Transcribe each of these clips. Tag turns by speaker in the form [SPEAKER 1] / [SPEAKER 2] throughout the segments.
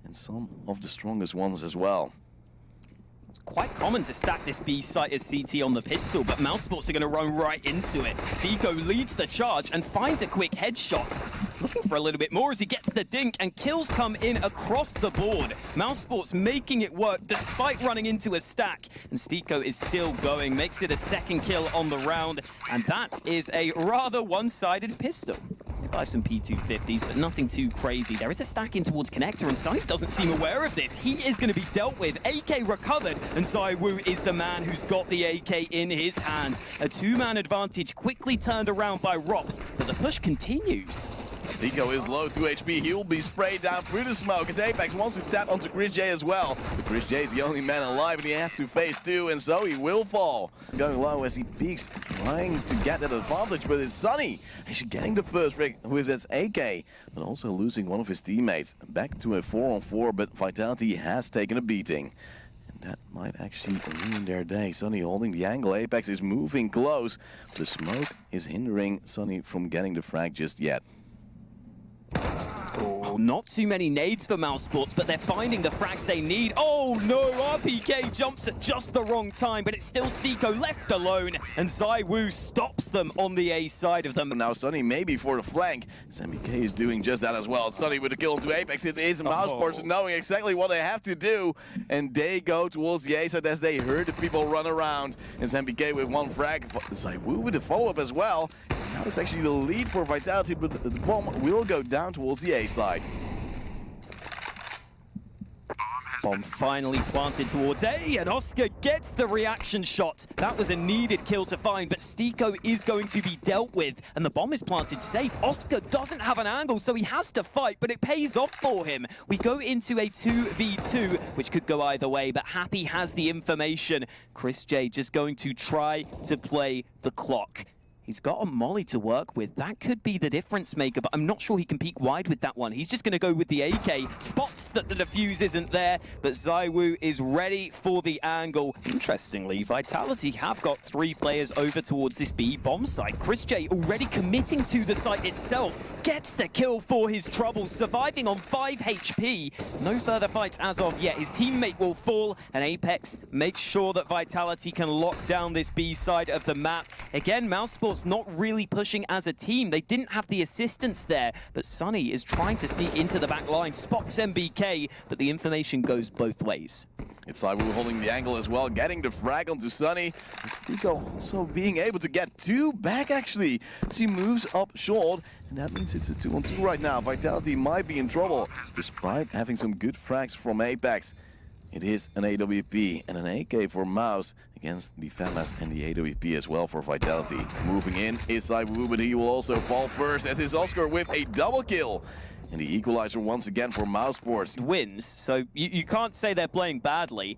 [SPEAKER 1] and some of the strongest ones as well.
[SPEAKER 2] It's quite common to stack this B site as CT on the pistol, but Mousesports are going to run right into it. Stiko leads the charge and finds a quick headshot. Looking for a little bit more as he gets the dink, and kills come in across the board. Mousesports making it work despite running into a stack, and Stiko is still going, makes it a second kill on the round, and that is a rather one-sided pistol. They buy some P250s, but nothing too crazy. There is a stack in towards Connector, and Sunny doesn't seem aware of this. He is going to be dealt with. AK recovered, and ZywOo is the man who's got the AK in his hands. A two-man advantage quickly turned around by Rops, but the push continues.
[SPEAKER 1] Stiko is low, 2 HP. He will be sprayed down through the smoke as Apex wants to tap onto Chris J as well. But Chris J is the only man alive, and he has to face two, and so he will fall. Going low as he peeks, trying to get that advantage, but it's Sunny actually getting the first rig with his AK, but also losing one of his teammates. Back to a 4-on-4, but Vitality has taken a beating. And that might actually ruin their day. Sunny holding the angle. Apex is moving close. The smoke is hindering Sunny from getting the frag just yet.
[SPEAKER 2] Oh, not too many nades for Mousesports, but they're finding the frags they need. Oh no, RPK jumps at just the wrong time, but it's still Stiko left alone, and ZywOo stops them on the A side of them.
[SPEAKER 1] Now Sunny maybe for the flank. MBK is doing just that as well. Sunny with a kill into Apex. It is Mousesports knowing exactly what they have to do, and they go towards the A side as they heard the people run around. It's MBK with one frag. ZywOo with a follow-up as well. Now it's actually the lead for Vitality, but the bomb will go down towards the A side.
[SPEAKER 2] Bomb finally planted towards A, and Oscar gets the reaction shot. That was a needed kill to find, but Stiko is going to be dealt with, and the bomb is planted safe. Oscar doesn't have an angle, so he has to fight, but it pays off for him. We go into a 2v2, which could go either way, but Happy has the information. Chris J just going to try to play the clock. He's got a molly to work with. That could be the difference maker, but I'm not sure he can peek wide with that one. He's just going to go with the AK. Spots that the defuse isn't there, but ZywOo is ready for the angle. Interestingly, Vitality have got 3 players over towards this B bomb site. Chris J already committing to the site itself. Gets the kill for his troubles, surviving on 5 HP. No further fights as of yet. His teammate will fall, and Apex makes sure that Vitality can lock down this B side of the map. Again, Mousesports not really pushing as a team. They didn't have the assistance there, but Sunny is trying to sneak into the back line, spots MBK, but the information goes both ways.
[SPEAKER 1] It's ZywOo holding the angle as well, getting the frag onto Sunny. And Stiko also being able to get 2 back actually. She moves up short, and that means it's a 2-on-2 right now. Vitality might be in trouble, despite having some good frags from Apex. It is an AWP and an AK for Mouse against the FAMAS and the AWP as well for Vitality. Moving in is ZywOo, but he will also fall first as is Oscar with a double kill. And the equalizer once again for Mousesports.
[SPEAKER 2] Wins, so you can't say they're playing badly.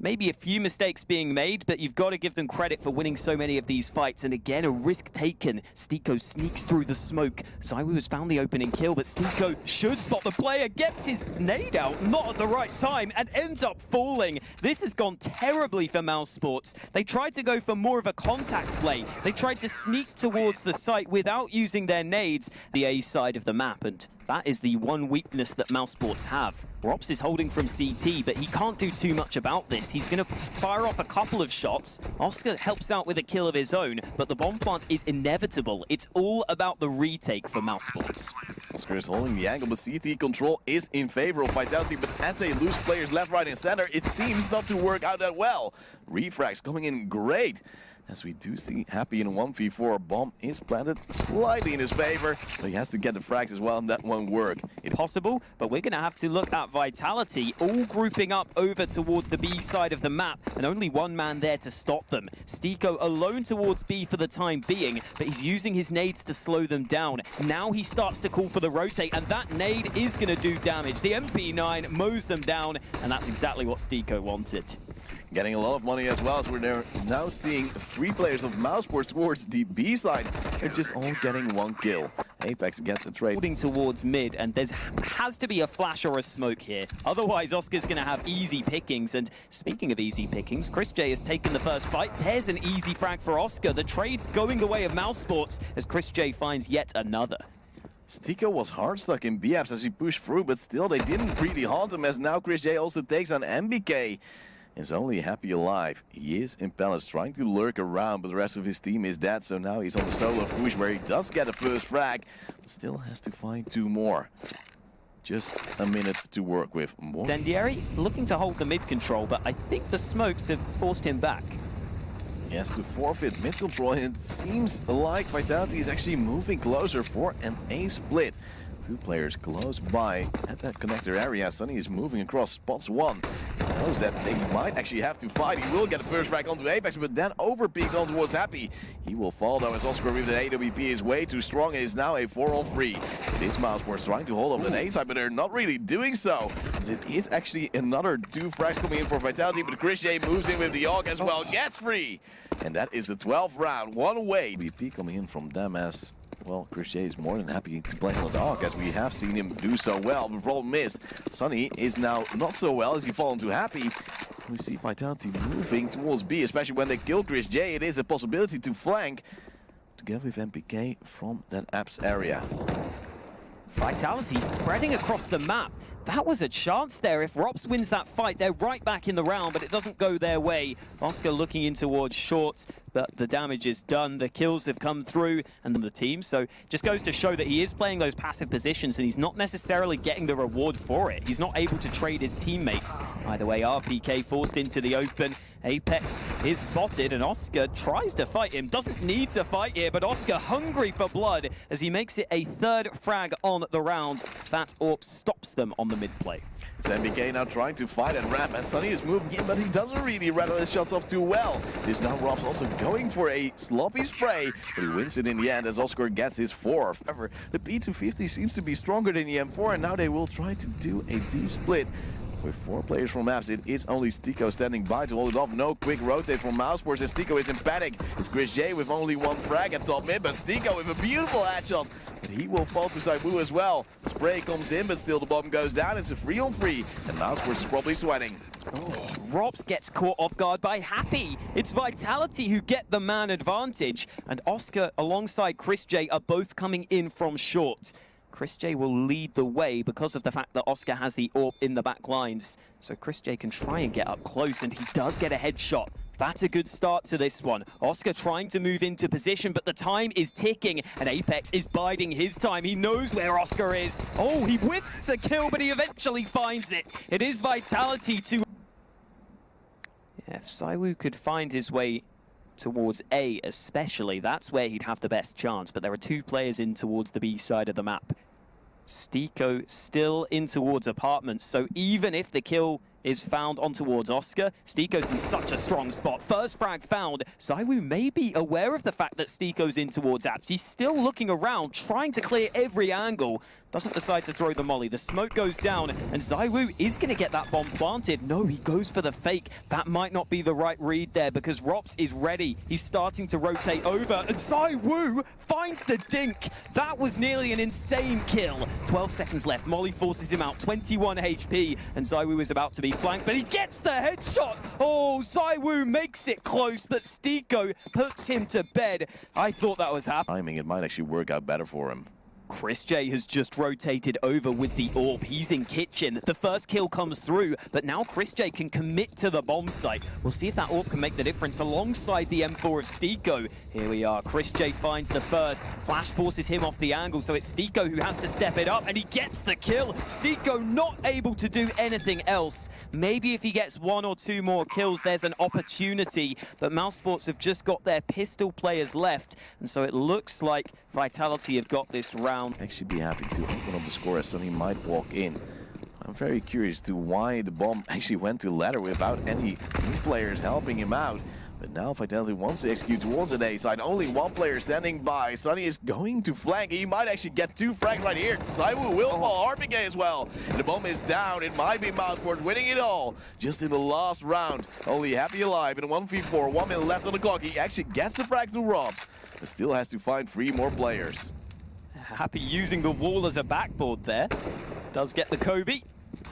[SPEAKER 2] Maybe a few mistakes being made, but you've got to give them credit for winning so many of these fights. And again, a risk taken. Stiko sneaks through the smoke. ZywOo has found the opening kill, but Stiko should spot the player, gets his nade out, not at the right time, and ends up falling. This has gone terribly for Mousesports. They tried to go for more of a contact play. They tried to sneak towards the site without using their nades, the A side of the map, and that is the one weakness that Mousesports have. Rops is holding from CT, but he can't do too much about this. He's going to fire off a couple of shots. Oscar helps out with a kill of his own, but the bomb plant is inevitable. It's all about the retake for Mousesports.
[SPEAKER 1] Oscar is holding the angle, but CT control is in favor of Vitality, but as they lose players left, right, and center, it seems not to work out that well. Refrags coming in great. As we do see Happy in 1v4, bomb is planted slightly in his favor, but he has to get the frags as well, and that won't work.
[SPEAKER 2] It's possible, but we're going to have to look at Vitality all grouping up over towards the B side of the map, and only one man there to stop them. Stiko alone towards B for the time being, but he's using his nades to slow them down. Now he starts to call for the rotate, and that nade is going to do damage. The MP9 mows them down, and that's exactly what Stiko wanted.
[SPEAKER 1] Getting a lot of money as well, as we're now seeing 3 players of Mousesports towards the B side. They're just all getting 1 kill. Apex gets a trade.
[SPEAKER 2] Holding towards mid, and there has to be a flash or a smoke here. Otherwise, Oscar's going to have easy pickings. And speaking of easy pickings, Chris J has taken the first fight. There's an easy frag for Oscar. The trade's going the way of Mousesports as Chris J finds yet another.
[SPEAKER 1] Stiko was hard stuck in BAPS as he pushed through, but still they didn't really haunt him as now Chris J also takes on MBK. Is only happy alive. He is in Palace trying to lurk around, but the rest of his team is dead, so now he's on the solo push where he does get a first frag, but still has to find 2 more. Just a minute to work with. More.
[SPEAKER 2] Dendieri looking to hold the mid control, but I think the smokes have forced him back.
[SPEAKER 1] He has to forfeit mid control, and it seems like Vitality is actually moving closer for an A split. 2 players close by at that connector area. Sunny is moving across spots 1. He knows that they might actually have to fight. He will get the first frag onto Apex, but then overpeaks on towards Happy. He will fall though as Oscar with the AWP is way too strong. It is now a 4-on-3. This Mousesports trying to hold up the A side, but they're not really doing so. As it is actually another 2 frags coming in for Vitality, but Chris J moves in with the AUG as well, gets free. And that is the 12th round, 1 away. AWP coming in from them as well, Chris J is more than happy to play on the dog as we have seen him do so well. The problem is, Sunny is now not so well as he fallen to Happy. We see Vitality moving towards B, especially when they kill Chris J. It is a possibility to flank together with MPK from that apps area.
[SPEAKER 2] Vitality spreading across the map. That was a chance there. If Rops wins that fight, they're right back in the round, but it doesn't go their way. Oscar looking in towards short, but the damage is done. The kills have come through and the team. So just goes to show that he is playing those passive positions and he's not necessarily getting the reward for it. He's not able to trade his teammates. Either way, RPK forced into the open. Apex is spotted and Oscar tries to fight him. Doesn't need to fight here, but Oscar hungry for blood as he makes it a 3rd frag on the round. That AWP stops them on the mid play.
[SPEAKER 1] It's MBK now trying to fight and ramp as Sunny is moving in, but he doesn't really rattle his shots off too well. This now Rob's also going for a sloppy spray, but he wins it in the end as Oscar gets his 4th. However, the P250 seems to be stronger than the M4, and now they will try to do a B split. With 4 players from Maps, it is only Stiko standing by to hold it off. No quick rotate from Mousesports as Stiko is in panic. It's Chris J with only 1 frag at top mid, but Stiko with a beautiful headshot. But he will fall to Saibu as well. Spray comes in, but still the bomb goes down. It's a 3-on-3, and Mousesports is probably sweating.
[SPEAKER 2] Oh, Robs gets caught off guard by Happy. It's Vitality who get the man advantage, and Oscar alongside Chris J are both coming in from short. Chris J will lead the way because of the fact that Oscar has the AWP in the back lines. So Chris J can try and get up close, and he does get a headshot. That's a good start to this one. Oscar trying to move into position, but the time is ticking, and Apex is biding his time. He knows where Oscar is. Oh, he whiffs the kill, but he eventually finds it. It is Vitality to... Yeah, if Saiwu could find his way towards A especially, that's where he'd have the best chance, but there are 2 players in towards the B side of the map. Stiko still in towards apartments, so even if the kill is found on towards Oscar, Stiko's in such a strong spot. First frag found. Saiwu may be aware of the fact that Stiko's in towards apps. He's still looking around, trying to clear every angle. Doesn't decide to throw the molly. The smoke goes down, and Saiwu is going to get that bomb planted. No, he goes for the fake. That might not be the right read there because Rops is ready. He's starting to rotate over, and Saiwu finds the dink. That was nearly an insane kill. 12 seconds left. Molly forces him out. 21 HP, and Saiwu is about to be flanked, but he gets the headshot. Oh, Saiwu makes it close, but Stiko puts him to bed. I thought that was happening.
[SPEAKER 1] Timing, it might actually work out better for him.
[SPEAKER 2] Chris J has just rotated over with the AWP. He's in kitchen. The first kill comes through, but now Chris J can commit to the bomb site. We'll see if that AWP can make the difference alongside the M4 of Stiko. Here we are. Chris J finds the first. Flash forces him off the angle, so it's Stiko who has to step it up, and he gets the kill. Stiko not able to do anything else. Maybe if he gets 1 or 2 more kills, there's an opportunity, but Mousesports have just got their pistol players left, and so it looks like Vitality have got this round.
[SPEAKER 1] Actually be happy to open up the score as Sunny might walk in. I'm very curious to why the bomb actually went to ladder without any team players helping him out. But now Vitality wants to execute towards an A side. Only 1 player standing by. Sunny is going to flank. He might actually get 2 frags right here. Saiwu will fall. RPK as well. And the bomb is down. It might be Mousesports winning it all. Just in the last round. Only Happy alive in a 1v4. 1 minute left on the clock. He actually gets the frag to Robs, but still has to find 3 more players.
[SPEAKER 2] Happy using the wall as a backboard there. Does get the Kobe.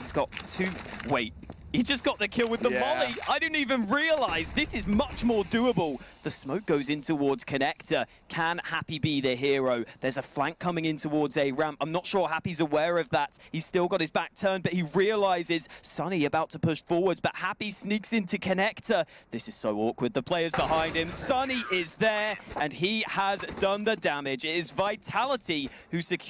[SPEAKER 2] He's got 2... Wait. He just got the kill with the molly. I didn't even realize this is much more doable. The smoke goes in towards Connector. Can Happy be the hero? There's a flank coming in towards A ramp. I'm not sure Happy's aware of that. He's still got his back turned, but he realizes Sunny about to push forwards, but Happy sneaks into Connector. This is so awkward. The players behind him. Sunny is there, and he has done the damage. It is Vitality who secures